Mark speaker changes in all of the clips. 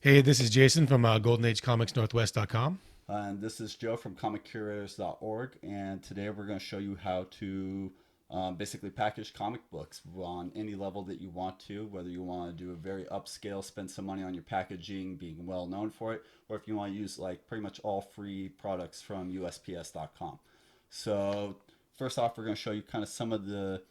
Speaker 1: Hey, this is Jason from GoldenAgeComicsNorthwest.com.
Speaker 2: And this is Joe from ComicCurators.org, and today we're going to show you how to basically package comic books on any level that you want to, whether you want to do a very upscale, spend some money on your packaging, being well known for it, or if you want to use like pretty much all free products from USPS.com. So first off, we're going to show you kind of some of the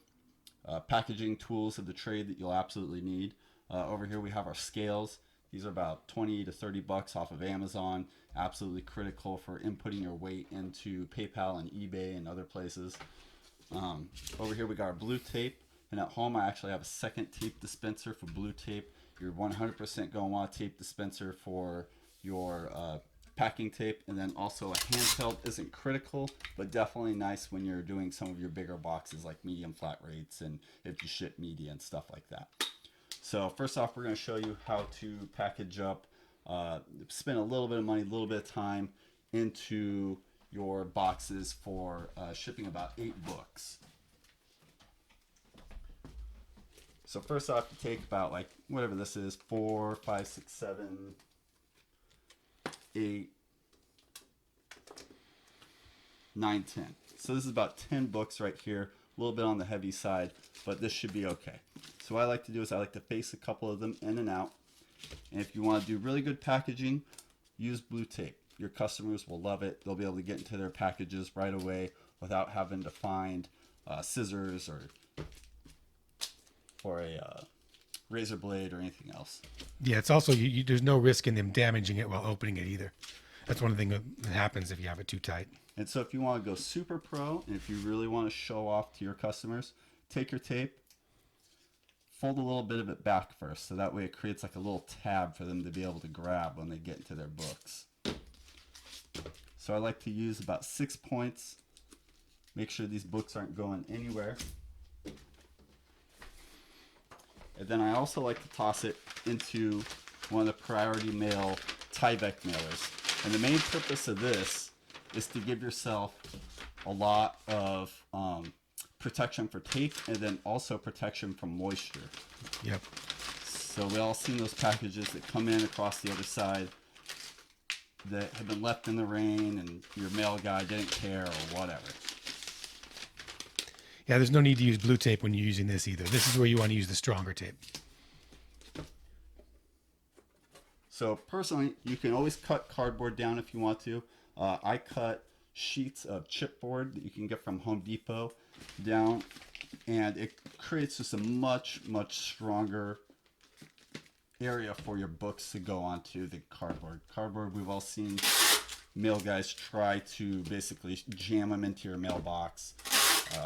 Speaker 2: packaging tools of the trade that you'll absolutely need. Over here we have our scales. These are about 20 to 30 bucks off of Amazon. Absolutely critical for inputting your weight into PayPal and eBay and other places. Over here we got our blue tape, and at home I actually have a second tape dispenser for blue tape. You're 100% going to want a tape dispenser for your packing tape, and then also a handheld isn't critical, but definitely nice when you're doing some of your bigger boxes like medium flat rates and if you ship media and stuff like that. So first off, we're going to show you how to package up, spend a little bit of money, a little bit of time into your boxes for shipping about 8 books. So first off, you take about like whatever this is, 4, 5, 6, 7, 8, 9, 10. So this is about 10 books right here, a little bit on the heavy side, but this should be okay. So what I like to do is I like to face a couple of them in and out. And if you want to do really good packaging, use blue tape. Your customers will love it. They'll be able to get into their packages right away without having to find scissors or a razor blade or anything else.
Speaker 1: Yeah, it's also there's no risk in them damaging it while opening it either. That's one thing that happens if you have it too tight.
Speaker 2: And so if you want to go super pro, and if you really want to show off to your customers, take your tape, fold a little bit of it back first, so that way it creates like a little tab for them to be able to grab when they get into their books. So I like to use about 6 points. Make sure these books aren't going anywhere. And then I also like to toss it into one of the priority mail Tyvek mailers. And the main purpose of this is to give yourself a lot of protection for tape, and then also protection from moisture.
Speaker 1: Yep.
Speaker 2: So we all seen those packages that come in across the other side that have been left in the rain and your mail guy didn't care or whatever.
Speaker 1: Yeah, there's no need to use blue tape when you're using this either. This is where you want to use the stronger tape.
Speaker 2: So personally, you can always cut cardboard down if you want to. I cut sheets of chipboard that you can get from Home Depot down, and it creates just a much stronger area for your books to go onto than cardboard. Cardboard, we've all seen mail guys try to basically jam them into your mailbox,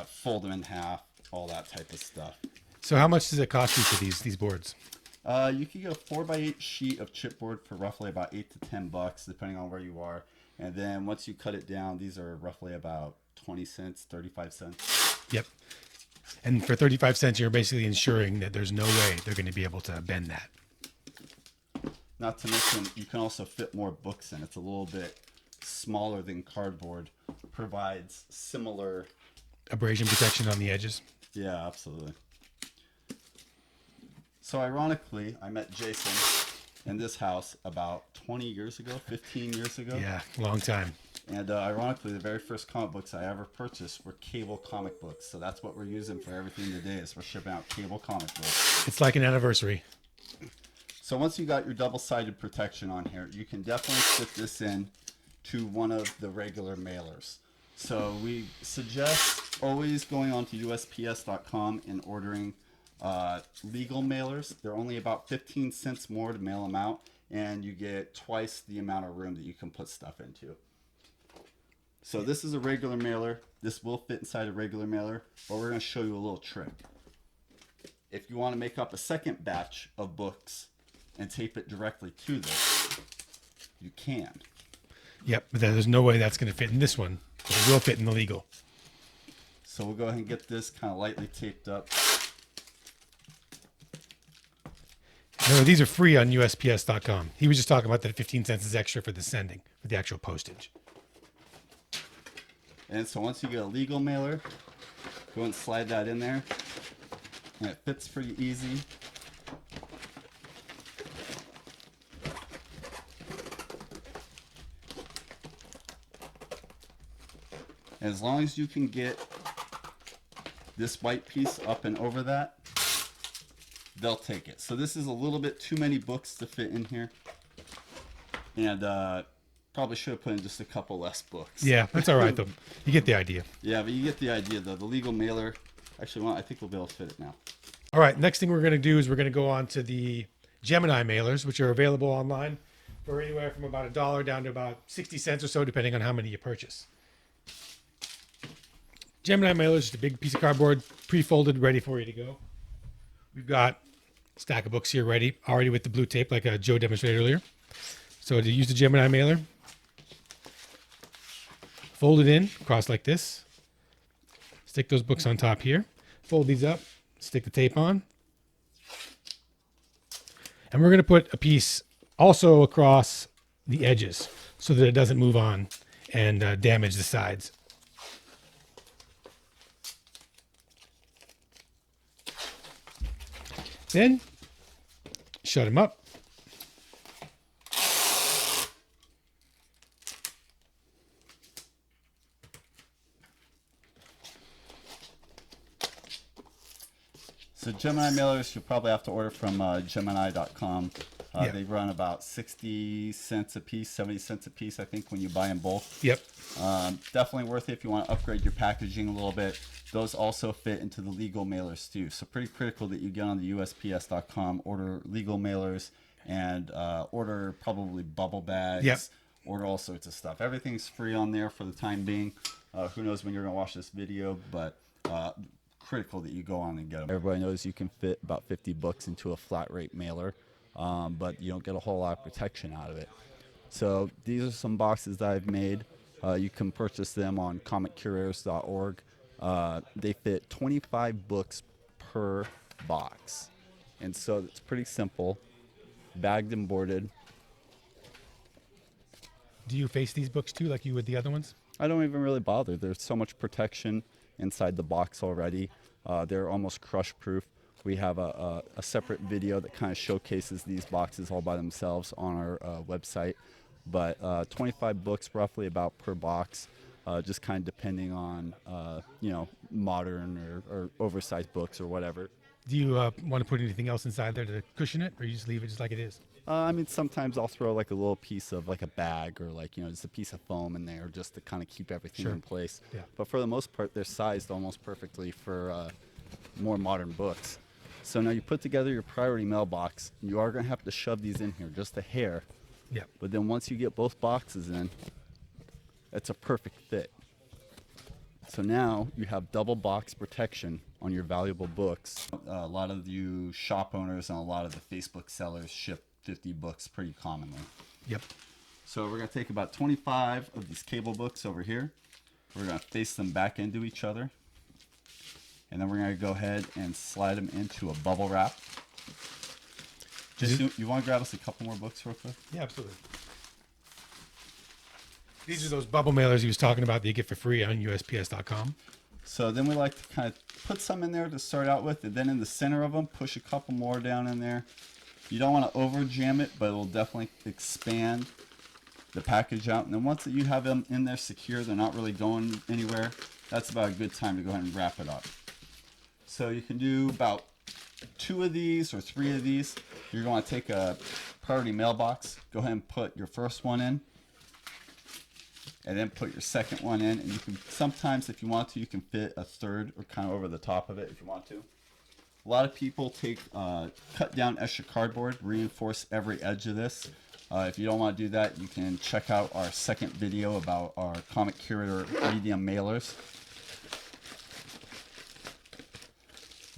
Speaker 2: fold them in half, all that type of stuff.
Speaker 1: So how much does it cost you for these boards?
Speaker 2: You can get a 4x8 sheet of chipboard for roughly about 8 to 10 bucks, depending on where you are. And then once you cut it down, these are roughly about 20 cents, 35 cents.
Speaker 1: Yep. And for 35 cents, you're basically ensuring that there's no way they're going to be able to bend that.
Speaker 2: Not to mention, you can also fit more books in. It's a little bit smaller than cardboard. Provides similar
Speaker 1: Abrasion protection on the edges.
Speaker 2: Yeah, absolutely. So ironically, I met Jason in this house about 20 years ago, 15 years ago.
Speaker 1: Yeah, long time.
Speaker 2: And ironically, the very first comic books I ever purchased were cable comic books. So that's what we're using for everything today, is we're shipping out cable comic books.
Speaker 1: It's like an anniversary.
Speaker 2: So once you got your double-sided protection on here, you can definitely fit this in to one of the regular mailers. So we suggest always going on to USPS.com and ordering legal mailers. They're only about 15 cents more to mail them out, and you get twice the amount of room that you can put stuff into. So this is a regular mailer. This will fit inside a regular mailer, but we're going to show you a little trick. If you want to make up a second batch of books and tape it directly to this, you can.
Speaker 1: Yep, but there's no way that's going to fit in this one, but it will fit in the legal.
Speaker 2: So we'll go ahead and get this kind of lightly taped up.
Speaker 1: No, these are free on USPS.com. He was just talking about that 15 cents is extra for the sending, for the actual postage.
Speaker 2: And so once you get a legal mailer, go and slide that in there. And it fits pretty easy. As long as you can get this white piece up and over that, they'll take it. So this is a little bit too many books to fit in here. And probably should have put in just a couple less books.
Speaker 1: Yeah, that's all right though. You get the idea.
Speaker 2: Yeah, but you get the idea though. The legal mailer, actually, well, I think we'll be able to fit it now.
Speaker 1: All right, next thing we're going to do is we're going to go on to the Gemini mailers, which are available online for anywhere from about $1 down to about 60 cents or so, depending on how many you purchase. Gemini mailers is a big piece of cardboard, pre-folded, ready for you to go. We've got a stack of books here ready, already with the blue tape, like Joe demonstrated earlier. So to use the Gemini mailer, fold it in, across like this. Stick those books on top here. Fold these up, stick the tape on. And we're going to put a piece also across the edges so that it doesn't move on and damage the sides. Then shut them up.
Speaker 2: So Gemini mailers, you'll probably have to order from Gemini.com.
Speaker 1: Yeah.
Speaker 2: They run about 60 cents a piece, 70 cents a piece, I think, when you buy in bulk.
Speaker 1: Yep.
Speaker 2: Definitely worth it if you want to upgrade your packaging a little bit. Those also fit into the legal mailers too. So pretty critical that you get on the USPS.com, order legal mailers, and order probably bubble bags.
Speaker 1: Yep.
Speaker 2: Order all sorts of stuff. Everything's free on there for the time being. Who knows when you're going to watch this video, but critical that you go on and get them. Everybody knows you can fit about 50 books into a flat rate mailer, but you don't get a whole lot of protection out of it. So these are some boxes that I've made. You can purchase them on comiccurators.org. They fit 25 books per box. And so it's pretty simple, bagged and boarded.
Speaker 1: Do you face these books too, like you would the other ones?
Speaker 2: I don't even really bother. There's so much protection inside the box already. They're almost crush proof. We have a separate video that kind of showcases these boxes all by themselves on our website. But 25 books roughly about per box, just kind of depending on, modern or oversized books or whatever.
Speaker 1: Do you want to put anything else inside there to cushion it, or you just leave it just like it is?
Speaker 2: Sometimes I'll throw like a little piece of like a bag or just a piece of foam in there just to kind of keep everything
Speaker 1: Sure.
Speaker 2: in place.
Speaker 1: Yeah.
Speaker 2: But for the most part, they're sized almost perfectly for more modern books. So now you put together your priority mailbox. You are going to have to shove these in here just a hair.
Speaker 1: Yeah.
Speaker 2: But then once you get both boxes in, it's a perfect fit. So now you have double box protection on your valuable books. A lot of you shop owners and a lot of the Facebook sellers ship 50 books pretty commonly.
Speaker 1: Yep.
Speaker 2: So we're going to take about 25 of these cable books over here. We're going to face them back into each other. And then we're going to go ahead and slide them into a bubble wrap. You want to grab us a couple more books real quick?
Speaker 1: Yeah, absolutely. These are those bubble mailers he was talking about that you get for free on USPS.com.
Speaker 2: So then we like to kind of put some in there to start out with, and then in the center of them, push a couple more down in there. You don't want to over jam it, but it'll definitely expand the package out. And then once that you have them in there secure, they're not really going anywhere, that's about a good time to go ahead and wrap it up. So you can do about 2 of these or 3 of these. You're going to take a priority mailbox, go ahead and put your first one in, and then put your second one in. And you can sometimes, if you want to, you can fit a third or kind of over the top of it if you want to. A lot of people take cut down extra cardboard, reinforce every edge of this. If you don't want to do that, you can check out our second video about our Comic Curator medium mailers.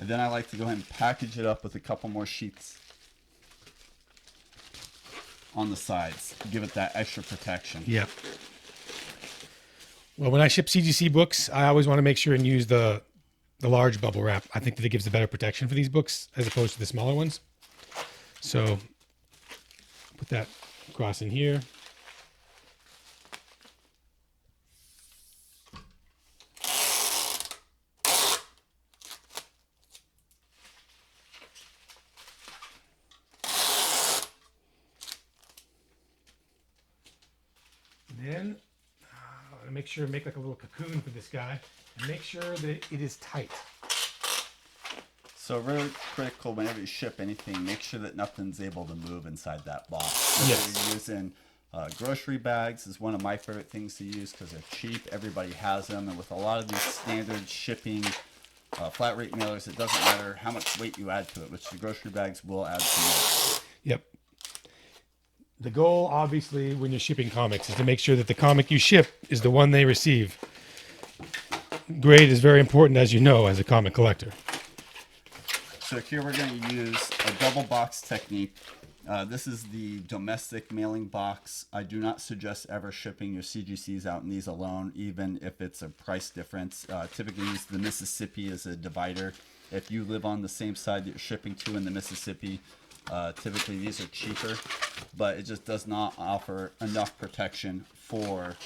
Speaker 2: And then I like to go ahead and package it up with a couple more sheets on the sides, give it that extra protection.
Speaker 1: Yep. Well, when I ship CGC books, I always want to make sure and use the large bubble wrap. I think that it gives a better protection for these books as opposed to the smaller ones. So put that across in here. Then to make sure, make like a little cocoon for this guy. And make sure that it is tight.
Speaker 2: So really critical whenever you ship anything, make sure that nothing's able to move inside that box. Whether
Speaker 1: Yes.
Speaker 2: you're using grocery bags is one of my favorite things to use because they're cheap. Everybody has them, and with a lot of these standard shipping flat rate mailers, it doesn't matter how much weight you add to it, which the grocery bags will add some weight.
Speaker 1: Yep. The goal, obviously, when you're shipping comics is to make sure that the comic you ship is the one they receive. Grade is very important, as you know, as a comic collector.
Speaker 2: So here we're going to use a double box technique. This is the domestic mailing box. I do not suggest ever shipping your CGCs out in these alone, even if it's a price difference. Typically use the Mississippi as a divider. If you live on the same side that you're shipping to in the Mississippi, typically these are cheaper, but it just does not offer enough protection for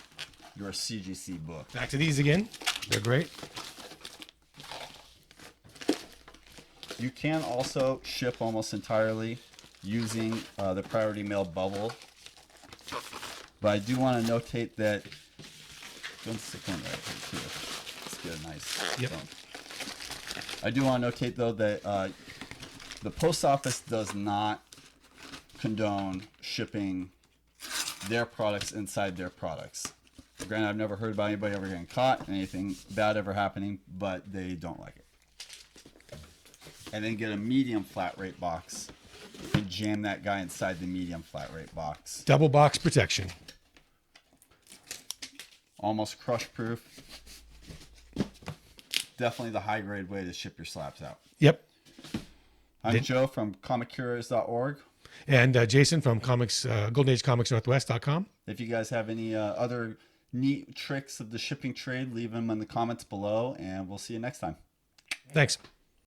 Speaker 2: your CGC book.
Speaker 1: Back to these again. They're great.
Speaker 2: You can also ship almost entirely using the Priority Mail bubble, but I do want to notate that. Don't stick one right here too. Let's get a nice.
Speaker 1: Yep.
Speaker 2: Bump. I do want to notate though that the post office does not condone shipping their products inside their products. Granted, I've never heard about anybody ever getting caught, anything bad ever happening, but they don't like it. And then get a medium flat rate box and jam that guy inside the medium flat rate box.
Speaker 1: Double box protection.
Speaker 2: Almost crush proof. Definitely the high grade way to ship your slabs out.
Speaker 1: Yep.
Speaker 2: I'm Joe from ComicCurators.org.
Speaker 1: And Jason from Golden Age Comics Northwest.com.
Speaker 2: If you guys have any other neat tricks of the shipping trade, leave them in the comments below, and we'll see you next time.
Speaker 1: Thanks.